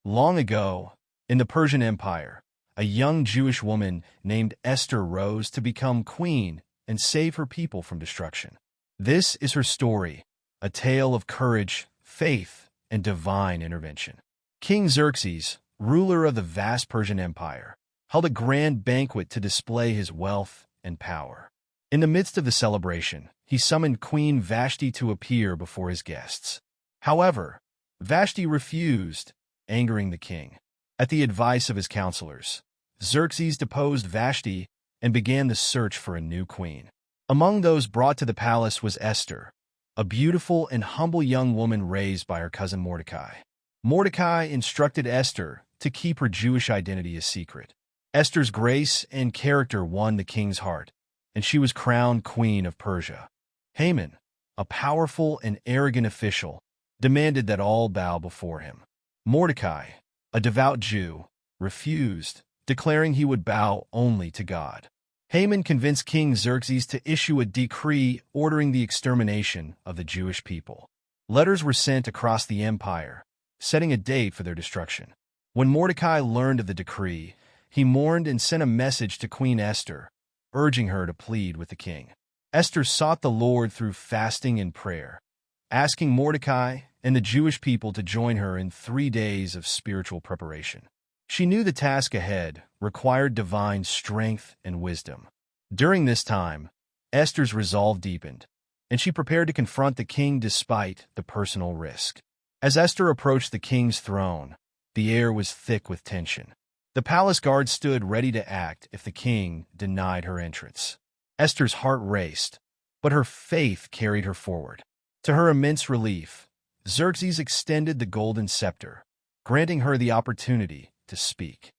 Long ago, in the Persian Empire, a young Jewish woman named Esther rose to become queen and save her people from destruction. This is her story, a tale of courage, faith, and divine intervention. King Xerxes, ruler of the vast Persian Empire, held a grand banquet to display his wealth and power. In the midst of the celebration, he summoned Queen Vashti to appear before his guests. However, Vashti refused, angering the king. At the advice of his counselors, Xerxes deposed Vashti and began the search for a new queen. Among those brought to the palace was Esther, a beautiful and humble young woman raised by her cousin Mordecai. Mordecai instructed Esther to keep her Jewish identity a secret. Esther's grace and character won the king's heart, and she was crowned queen of Persia. Haman, a powerful and arrogant official, demanded that all bow before him. Mordecai, a devout Jew, refused, declaring he would bow only to God. Haman convinced King Xerxes to issue a decree ordering the extermination of the Jewish people. Letters were sent across the empire, setting a date for their destruction. When Mordecai learned of the decree, he mourned and sent a message to Queen Esther, urging her to plead with the king. Esther sought the Lord through fasting and prayer, asking Mordecai and the Jewish people to join her in 3 days of spiritual preparation. She knew the task ahead required divine strength and wisdom. During this time, Esther's resolve deepened, and she prepared to confront the king despite the personal risk. As Esther approached the king's throne, the air was thick with tension. The palace guards stood ready to act if the king denied her entrance. Esther's heart raced, but her faith carried her forward. To her immense relief, Xerxes extended the golden scepter, granting her the opportunity to speak.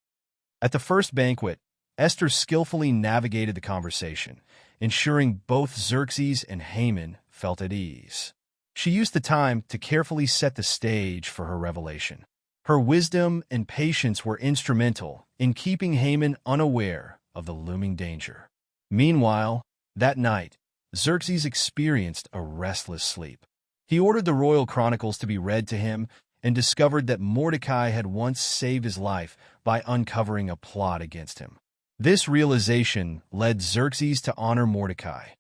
At the first banquet, Esther skillfully navigated the conversation, ensuring both Xerxes and Haman felt at ease. She used the time to carefully set the stage for her revelation. Her wisdom and patience were instrumental in keeping Haman unaware of the looming danger. Meanwhile, that night, Xerxes experienced a restless sleep. He ordered the royal chronicles to be read to him and discovered that Mordecai had once saved his life by uncovering a plot against him. This realization led Xerxes to honor Mordecai,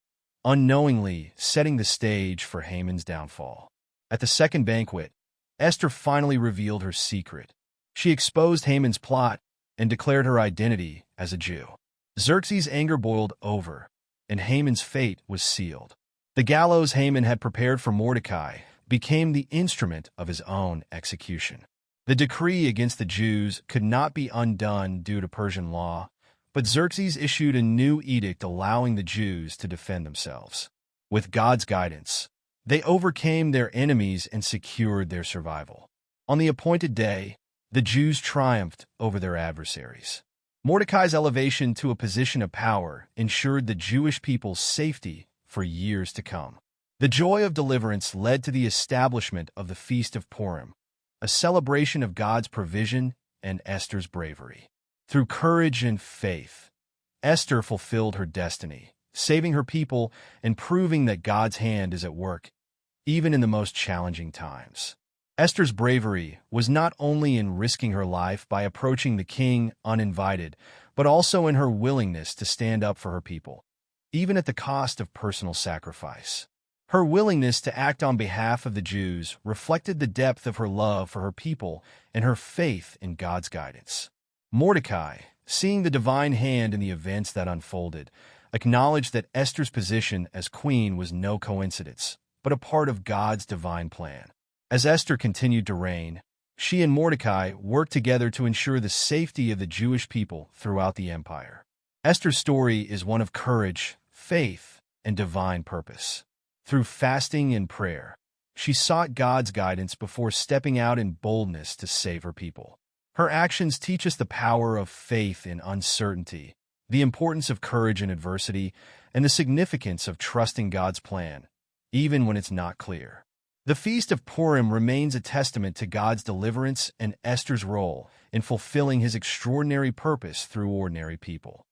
unknowingly setting the stage for Haman's downfall. At the second banquet, Esther finally revealed her secret. She exposed Haman's plot and declared her identity as a Jew. Xerxes' anger boiled over, and Haman's fate was sealed. The gallows Haman had prepared for Mordecai became the instrument of his own execution. The decree against the Jews could not be undone due to Persian law, but Xerxes issued a new edict allowing the Jews to defend themselves. With God's guidance, they overcame their enemies and secured their survival. On the appointed day, the Jews triumphed over their adversaries. Mordecai's elevation to a position of power ensured the Jewish people's safety for years to come. The joy of deliverance led to the establishment of the Feast of Purim, a celebration of God's provision and Esther's bravery. Through courage and faith, Esther fulfilled her destiny, saving her people and proving that God's hand is at work, even in the most challenging times. Esther's bravery was not only in risking her life by approaching the king uninvited, but also in her willingness to stand up for her people, even at the cost of personal sacrifice. Her willingness to act on behalf of the Jews reflected the depth of her love for her people and her faith in God's guidance. Mordecai, seeing the divine hand in the events that unfolded, acknowledged that Esther's position as queen was no coincidence, but a part of God's divine plan. As Esther continued to reign, she and Mordecai worked together to ensure the safety of the Jewish people throughout the empire. Esther's story is one of courage, faith, and divine purpose. Through fasting and prayer, she sought God's guidance before stepping out in boldness to save her people. Her actions teach us the power of faith in uncertainty, the importance of courage in adversity, and the significance of trusting God's plan, even when it's not clear. The Feast of Purim remains a testament to God's deliverance and Esther's role in fulfilling his extraordinary purpose through ordinary people.